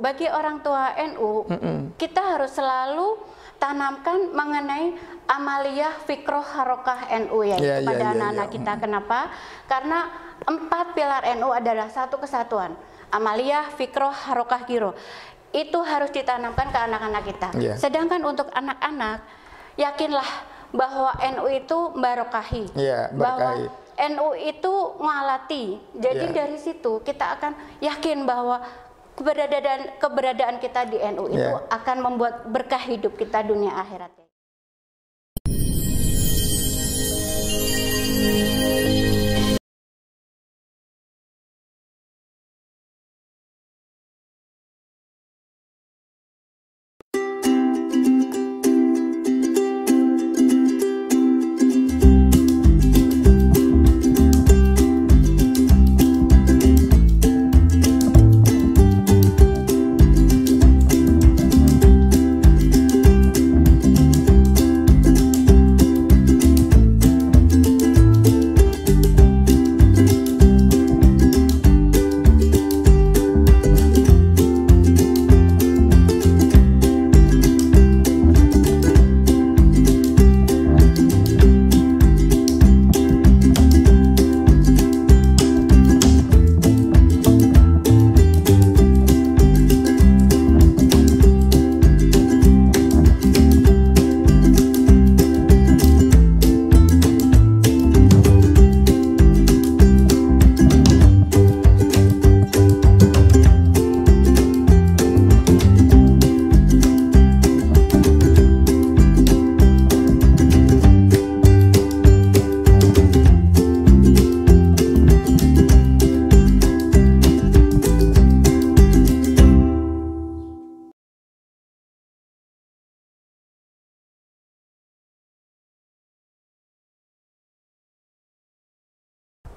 bagi orang tua NU, kita harus selalu tanamkan mengenai amaliyah fikroh harokah NU ya, kepada anak-anak kita. Kenapa? Karena 4 pilar NU adalah satu kesatuan. Amaliyah, fikroh, harokah, giro. Itu harus ditanamkan ke anak-anak kita. Sedangkan untuk anak-anak, yakinlah bahwa NU itu barokahi. Bahwa NU itu ngalati. Jadi dari situ kita akan yakin bahwa keberadaan kita di NU itu akan membuat berkah hidup kita dunia akhirat.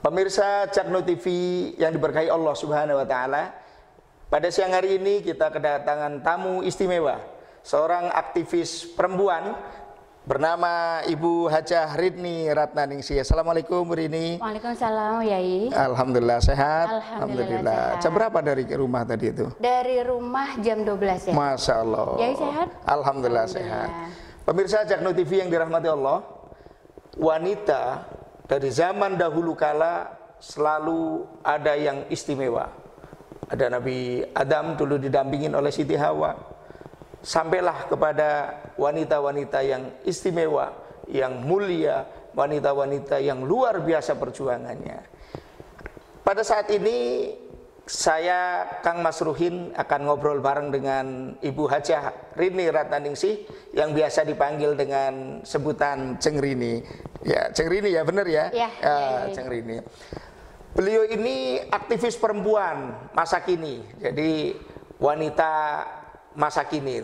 Pemirsa Caknu TV yang diberkahi Allah Subhanahu wa Ta'ala, pada siang hari ini kita kedatangan tamu istimewa, seorang aktivis perempuan bernama Ibu Hajah Ridni Ratnaningsih. Assalamualaikum Bu Rini. Waalaikumsalam Yai. Alhamdulillah sehat. Alhamdulillah. Jam berapa dari rumah tadi itu? Dari rumah jam 12 ya. Masya Allah. Yai sehat? Alhamdulillah sehat. Pemirsa Caknu TV yang dirahmati Allah, wanita dari zaman dahulu kala selalu ada yang istimewa. Ada Nabi Adam dulu didampingin oleh Siti Hawa. Sampailah kepada wanita-wanita yang istimewa, yang mulia, wanita-wanita yang luar biasa perjuangannya. Pada saat ini saya Kang Mas Ruhin akan ngobrol bareng dengan Ibu Hajah Ridni Ratnaningsih yang biasa dipanggil dengan sebutan Ceng Rini. Ya, Ceng Rini ya, benar ya? Ceng Rini. Beliau ini aktivis perempuan masa kini. Jadi wanita masa kini.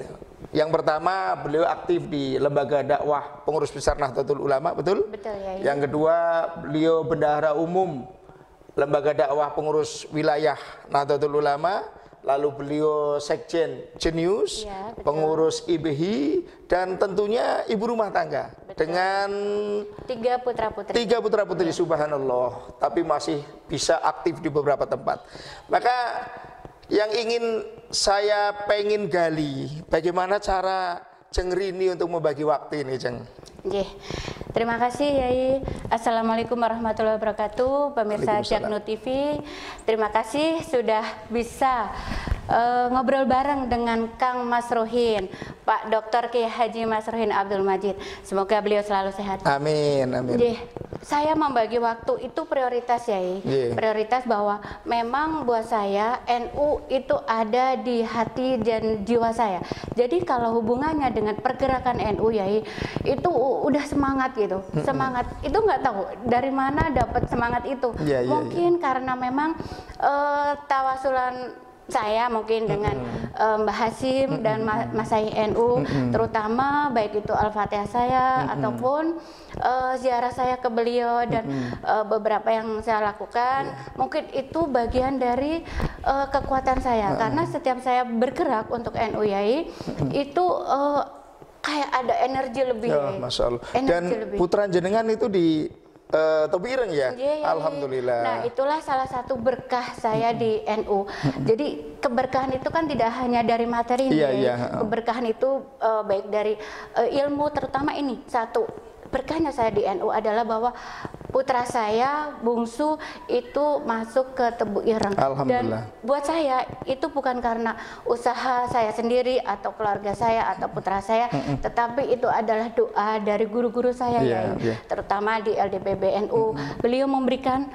Yang pertama, beliau aktif di lembaga dakwah Pengurus Besar Nahdlatul Ulama, betul? Betul ya. Yang kedua, beliau bendahara umum Lembaga Dakwah Pengurus Wilayah Nahdlatul Ulama, lalu beliau Sekjen Jenius, pengurus IBHI, dan tentunya ibu rumah tangga. Dengan 3 putra-putri. 3 putra-putri, subhanallah, tapi masih bisa aktif di beberapa tempat. Maka yang ingin saya pengen gali, bagaimana cara Ceng Rini untuk membagi waktu ini, Ceng? Terima kasih Yai. Assalamualaikum warahmatullahi wabarakatuh. Pemirsa Caknu TV, terima kasih sudah bisa ngobrol bareng dengan Kang Mas Ruhin, Pak Dr. Kiai Haji Mas Ruhin Abdul Majid. Semoga beliau selalu sehat. Amin, amin. Saya membagi waktu itu prioritas Yai. Prioritas bahwa memang buat saya NU itu ada di hati dan jiwa saya. Jadi kalau hubungannya dengan pergerakan NU Yai, itu udah semangat gitu. Semangat itu nggak tahu dari mana dapat semangat itu. Mungkin karena memang tawasulan saya mungkin dengan Mbah Hasim dan Masai NU, terutama baik itu Al-Fatihah saya ataupun ziarah saya ke beliau dan beberapa yang saya lakukan, mungkin itu bagian dari kekuatan saya. Karena setiap saya bergerak untuk NU Yai, itu kayak ada energi lebih. Masya Allah. Dan putra jenengan itu di topi ireng ya? Alhamdulillah. Nah, itulah salah satu berkah saya di NU. Jadi keberkahan itu kan tidak hanya dari materi, keberkahan itu baik dari ilmu, terutama ini satu. Berkahnya saya di NU adalah bahwa putra saya bungsu itu masuk ke Tebu Ireng. Dan buat saya itu bukan karena usaha saya sendiri atau keluarga saya atau putra saya, tetapi itu adalah doa dari guru-guru saya, terutama di LDPB NU. Beliau memberikan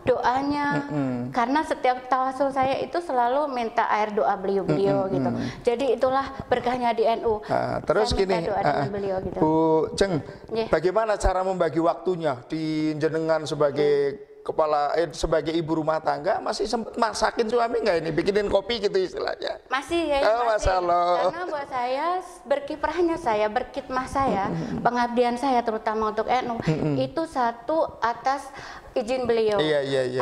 doanya, karena setiap tawasul saya itu selalu minta air doa beliau-beliau gitu. Jadi itulah berkahnya di NU. Terus gini, doa dengan beliau, gitu. Bu Ceng, bagaimana cara membagi waktunya di jenengan sebagai kepala sebagai ibu rumah tangga? Masih sempat masakin suami nggak ini, bikinin kopi gitu istilahnya? Masih ya, masih. Karena buat saya berkiprahnya saya, berkhidmah saya, pengabdian saya terutama untuk NU itu satu atas izin beliau,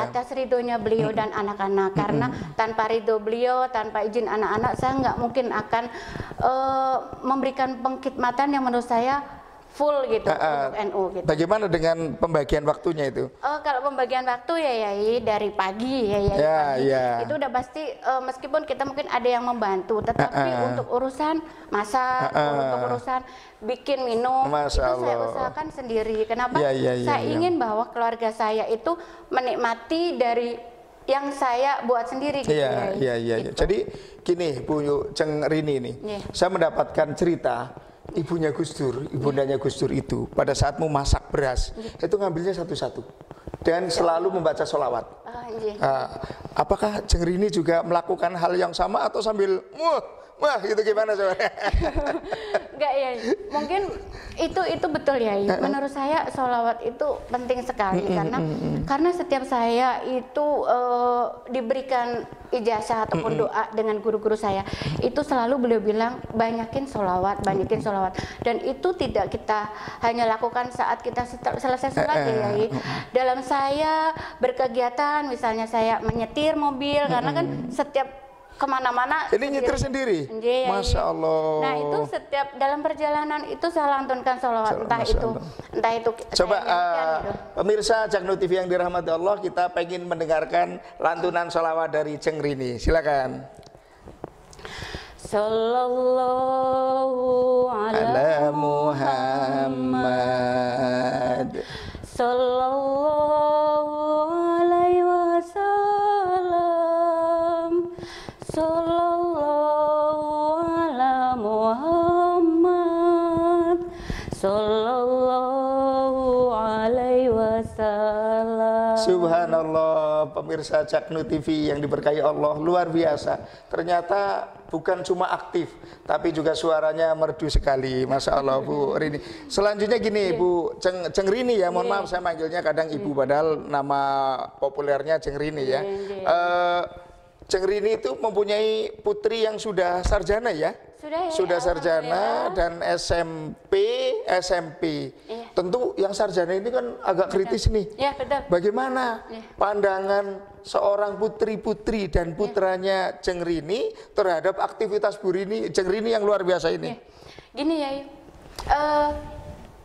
atas ridhonya beliau dan anak-anak. Karena tanpa ridho beliau, tanpa izin anak-anak, saya nggak mungkin akan memberikan pengkhidmatan yang menurut saya full gitu untuk NU gitu. Bagaimana dengan pembagian waktunya itu? Kalau pembagian waktu ya Yai, dari pagi itu udah pasti, meskipun kita mungkin ada yang membantu, tetapi untuk urusan masak, untuk urusan bikin minum, itu saya usahakan sendiri. Kenapa? Saya ingin bahwa keluarga saya itu menikmati dari yang saya buat sendiri gitu. Gitu. Jadi gini Bu Ceng Rini nih, saya mendapatkan cerita ibunya Gus Dur, ibundanya Gus Dur itu pada saat mau masak beras itu ngambilnya satu-satu dan selalu membaca sholawat. Apakah Ceng Rini juga melakukan hal yang sama atau sambil wah itu gimana coba? Enggak ya, mungkin itu betul ya. Menurut saya sholawat itu penting sekali karena setiap saya itu diberikan ijazah ataupun doa dengan guru-guru saya, itu selalu beliau bilang banyakin sholawat, dan itu tidak kita hanya lakukan saat kita selesai sholat ya. Dalam saya berkegiatan, misalnya saya menyetir mobil, karena kan setiap kemana-mana ini nyetir sendiri. Masya Allah. Nah itu setiap dalam perjalanan itu saya lantunkan sholawat, entah itu coba pemirsa Jaknu TV yang dirahmati Allah, kita pengen mendengarkan lantunan sholawat dari Ceng Rini, silakan. Sallallahu ala Muhammad, sallallahu alaihi wasallam, sallallahu ala Muhammad, sallallahu alaihi wasallam. Subhanallah, pemirsa Jaknu TV yang diberkahi Allah, luar biasa. Ternyata bukan cuma aktif, tapi juga suaranya merdu sekali. Masya Allah Bu Rini. Selanjutnya gini Bu Ceng Rini ya, mohon maaf saya manggilnya kadang Ibu, padahal nama populernya Ceng Rini ya. Ceng Rini itu mempunyai putri yang sudah sarjana ya? Sudah sarjana dan SMP. Tentu yang sarjana ini kan agak kritis nih. Bagaimana pandangan seorang putri-putri dan putranya Ceng Rini terhadap aktivitas Bu Rini, Ceng Rini yang luar biasa ini? Gini ya,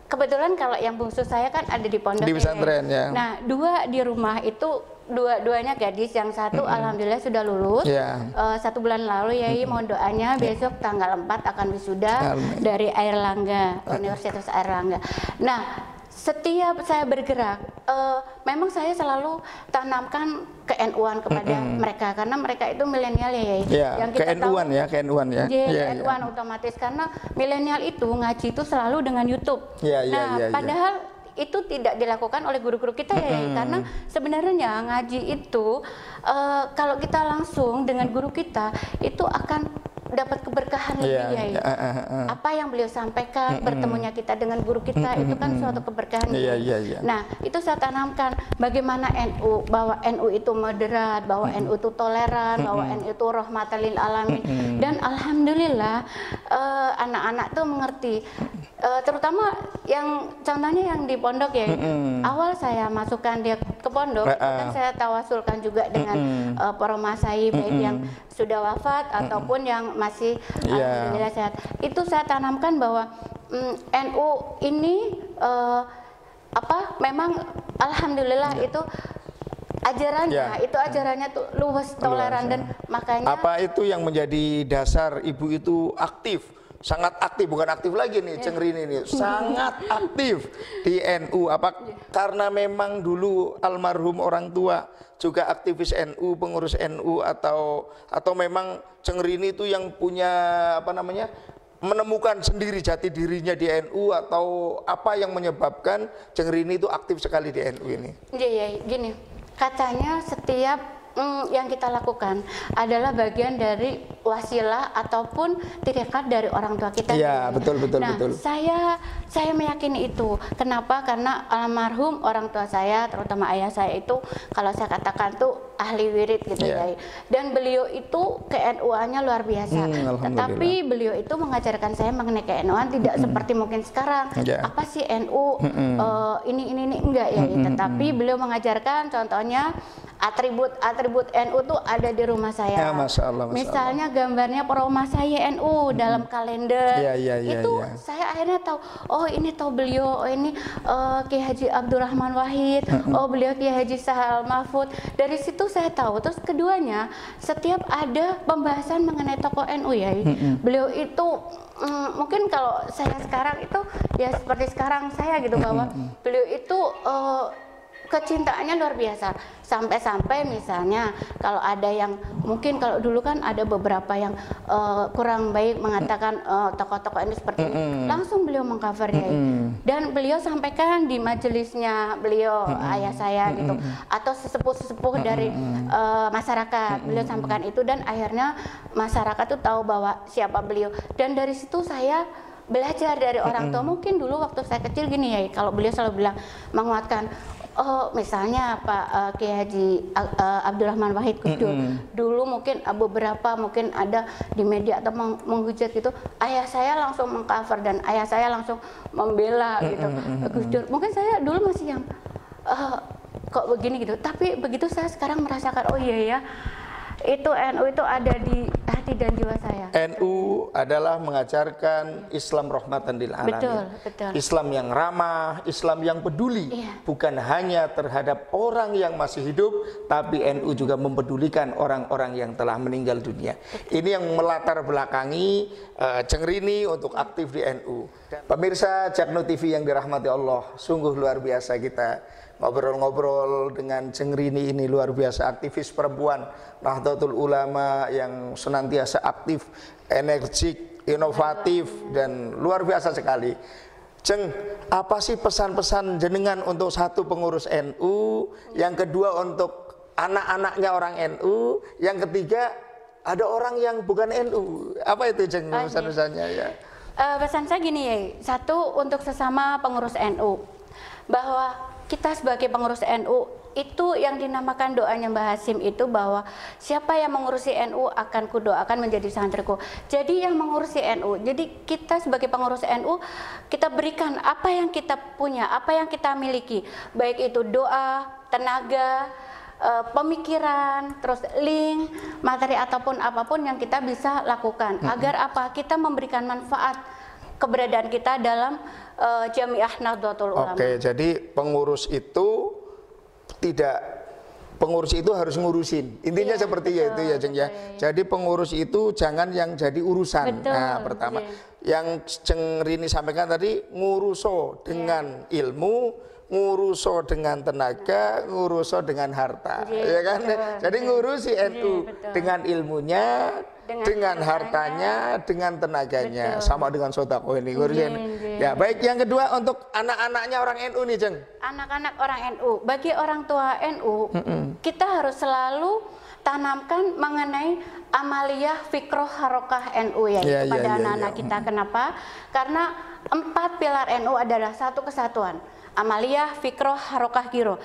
kebetulan kalau yang bungsu saya kan ada di pondok di pesantren ya. Nah, dua di rumah itu dua-duanya gadis, yang satu alhamdulillah sudah lulus 1 bulan lalu Yai, mohon doanya besok tanggal 4 akan wisuda dari Airlangga, Universitas Airlangga. Nah, setiap saya bergerak, memang saya selalu tanamkan ke-NU-an kepada mereka, karena mereka itu milenial ya, yang kita ke-NU-an ya, ke-NU-an ya. ke-NU-an otomatis, karena milenial itu ngaji itu selalu dengan YouTube. Padahal itu tidak dilakukan oleh guru-guru kita ya, karena sebenarnya ngaji itu kalau kita langsung dengan guru kita itu akan dapat keberkahan lebih ya. Apa yang beliau sampaikan, bertemunya kita dengan guru kita itu kan suatu keberkahan. Nah, itu saya tanamkan bagaimana NU, bahwa NU itu moderat, bahwa NU itu toleran, bahwa NU itu rahmatan lil alamin. Dan alhamdulillah anak-anak tuh mengerti. Terutama yang contohnya yang di pondok ya, awal saya masukkan dia ke pondok, kan saya tawasulkan juga dengan para masai, baik yang sudah wafat ataupun yang masih alhamdulillah sehat. Itu saya tanamkan bahwa NU ini apa memang alhamdulillah itu ajarannya itu ajarannya tuh luas, toleran, dan makanya apa itu yang menjadi dasar ibu itu aktif, sangat aktif, bukan aktif lagi nih Ceng Rini ini, sangat aktif di NU. Apa karena memang dulu almarhum orang tua juga aktivis NU, pengurus NU, atau memang Ceng Rini itu yang punya apa namanya, menemukan sendiri jati dirinya di NU, atau apa yang menyebabkan Ceng Rini itu aktif sekali di NU ini? Iya, gini, katanya setiap yang kita lakukan adalah bagian dari wasilah ataupun tirikat dari orang tua kita. Iya, betul. Nah, saya meyakini itu. Kenapa? Karena almarhum orang tua saya, terutama ayah saya itu, kalau saya katakan tuh ahli wirid gitu ya. Dan beliau itu ke-NU-annya luar biasa. Tetapi beliau itu mengajarkan saya mengenai ke-NU-an tidak seperti mungkin sekarang. Apa sih NU? Ini enggak ya. Tetapi beliau mengajarkan, contohnya atribut NU tuh ada di rumah saya. Masya Allah. Misalnya gambarnya peromah saya NU dalam kalender. Itu saya akhirnya tahu, oh ini tahu beliau, oh ini Kiai Haji Abdurrahman Wahid, oh beliau Kiai Haji Sahal Mahfud. Dari situ saya tahu. Terus keduanya, setiap ada pembahasan mengenai tokoh NU ya, beliau itu mungkin kalau saya sekarang itu ya seperti sekarang saya gitu, bahwa beliau itu kecintaannya luar biasa, sampai-sampai misalnya kalau ada yang mungkin kalau dulu kan ada beberapa yang kurang baik mengatakan tokoh-tokoh ini seperti ini, langsung beliau mengcover ya. Dan beliau sampaikan di majelisnya beliau, ayah saya gitu, atau sesepuh-sesepuh dari masyarakat, beliau sampaikan itu, dan akhirnya masyarakat tuh tahu bahwa siapa beliau. Dan dari situ saya belajar dari orang tua. Mungkin dulu waktu saya kecil gini ya, kalau beliau selalu bilang, menguatkan, oh misalnya Pak Kiai Haji Abdurrahman Wahid Gus-Dur, dulu mungkin beberapa mungkin ada di media atau menghujat gitu, ayah saya langsung mengcover dan ayah saya langsung membela gitu Gus-Dur. Mungkin saya dulu masih yang kok begini gitu, tapi begitu saya sekarang merasakan, oh iya ya, itu NU itu ada di hati dan jiwa saya. NU adalah mengajarkan Islam rahmatan lil alamin. Betul. Islam yang ramah, Islam yang peduli, bukan hanya terhadap orang yang masih hidup, tapi NU juga mempedulikan orang-orang yang telah meninggal dunia. Ini yang melatar belakangi Ceng Rini untuk aktif di NU. Pemirsa Jakno TV yang dirahmati Allah, sungguh luar biasa kita ngobrol-ngobrol dengan Ceng Rini ini, luar biasa, aktivis perempuan Nahdlatul Ulama yang senantiasa aktif, energik, inovatif, dan luar biasa sekali. Ceng, apa sih pesan-pesan jenengan untuk satu pengurus NU, yang kedua untuk anak-anaknya orang NU, yang ketiga ada orang yang bukan NU, apa itu Ceng pesan-pesannya ya? Pesan saya gini ya, satu untuk sesama pengurus NU, bahwa kita sebagai pengurus NU itu yang dinamakan doanya Mbah Hasim itu, bahwa siapa yang mengurusi NU akan kudoakan menjadi santriku. Jadi yang mengurusi NU, jadi kita sebagai pengurus NU, kita berikan apa yang kita punya, apa yang kita miliki, baik itu doa, tenaga, pemikiran, terus link, materi ataupun apapun yang kita bisa lakukan, agar apa, kita memberikan manfaat keberadaan kita dalam Jamiah Nahdlatul Ulama. Oke, jadi pengurus itu harus ngurusin. Intinya seperti itu ya, Ceng ya. Jadi pengurus itu jangan yang jadi urusan. Nah, pertama yang Ceng Rini sampaikan tadi, nguruso dengan ilmu, nguruso dengan tenaga, nguruso dengan harta, ya kan? Jadi ngurusi NU dengan ilmunya, dengan hartanya, dengan tenaganya, sama dengan sodako ini ngurusin. Ya, baik, yang kedua untuk anak-anaknya orang NU nih, Ceng. Anak-anak orang NU, bagi orang tua NU, kita harus selalu tanamkan mengenai amaliyah fikroh harokah NU ya, kepada anak-anak kita. Kenapa? Karena 4 pilar NU adalah satu kesatuan. Amaliyah, fikroh, harokah, giro.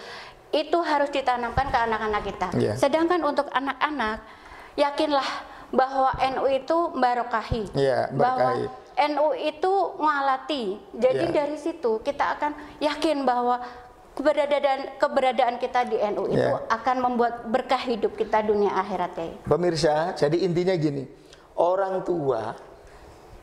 Itu harus ditanamkan ke anak-anak kita. Sedangkan untuk anak-anak, yakinlah bahwa NU itu barokahi, bahwa NU itu ngalati. Jadi dari situ kita akan yakin bahwa keberadaan kita di NU itu akan membuat berkah hidup kita dunia akhirat ya. Pemirsa, jadi intinya gini, orang tua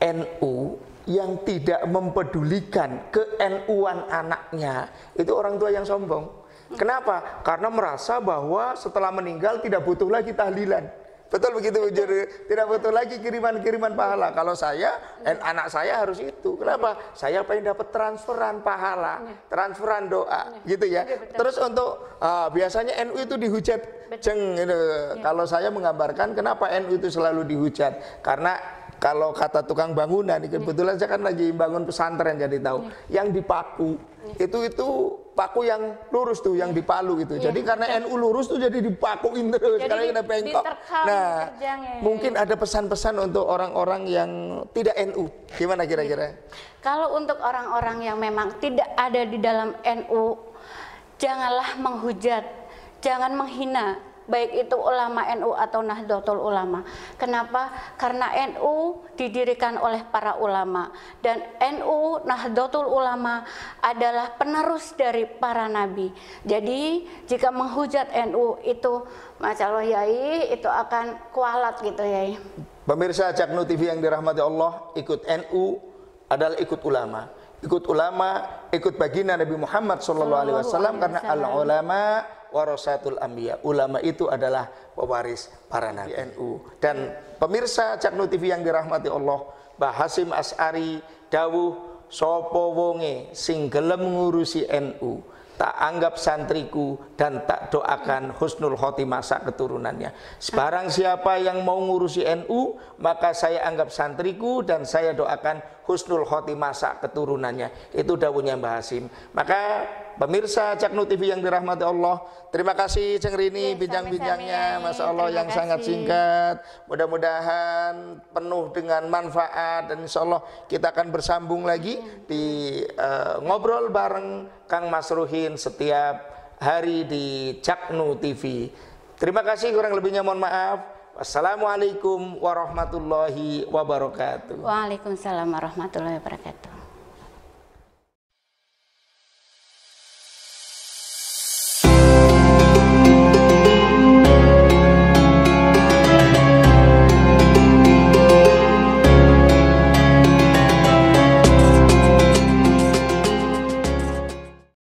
NU yang tidak mempedulikan ke NU-an anaknya, itu orang tua yang sombong. Kenapa? Karena merasa bahwa setelah meninggal tidak butuh lagi tahlilan. Betul begitu, jadi tidak butuh lagi kiriman-kiriman pahala. Kalau saya, anak saya harus itu. Kenapa? Saya pengen dapat transferan pahala, transferan doa, gitu ya. Terus untuk biasanya NU itu dihujat, gitu. Kalau saya menggambarkan kenapa NU itu selalu dihujat, karena kalau kata tukang bangunan, kebetulan saya kan lagi bangun pesantren jadi tahu, yang dipaku itu paku yang lurus tuh, yang dipalu itu. Jadi karena NU lurus tuh jadi dipakuin terus, karena kena bengkok. Nah, mungkin ada pesan-pesan untuk orang-orang yang tidak NU. Gimana kira-kira? Kalau untuk orang-orang yang memang tidak ada di dalam NU, janganlah menghujat, jangan menghina, baik itu ulama NU atau Nahdlatul Ulama. Kenapa? Karena NU didirikan oleh para ulama, dan NU Nahdlatul Ulama adalah penerus dari para nabi. Jadi jika menghujat NU itu, Masya Allah Yai, itu akan kualat gitu Yai. Pemirsa Jaknu TV yang dirahmati Allah, ikut NU adalah ikut ulama. Ikut ulama, ikut baginda Nabi Muhammad SAW, karena al-ulama warasatul anbiya. Ulama itu adalah pewaris para nabi. NU. Dan pemirsa Jaknu TV yang dirahmati Allah, Mbah Hasyim Asy'ari dawuh, sapa wonge sing gelem ngurusi NU, tak anggap santriku dan tak doakan husnul khotimah sak keturunannya. Sebarang siapa yang mau ngurusi NU, maka saya anggap santriku dan saya doakan husnul khotimah sak keturunannya. Itu dawuhnya Mbah Hasyim. Maka pemirsa Jaknu TV yang dirahmati Allah, terima kasih Ceng Rini bincang-bincangnya, Masya Allah yang sangat singkat. Mudah-mudahan penuh dengan manfaat, dan insya Allah kita akan bersambung lagi di ngobrol bareng Kang Mas Ruhin setiap hari di Jaknu TV. Terima kasih, kurang lebihnya mohon maaf. Wassalamualaikum warahmatullahi wabarakatuh. Waalaikumsalam warahmatullahi wabarakatuh.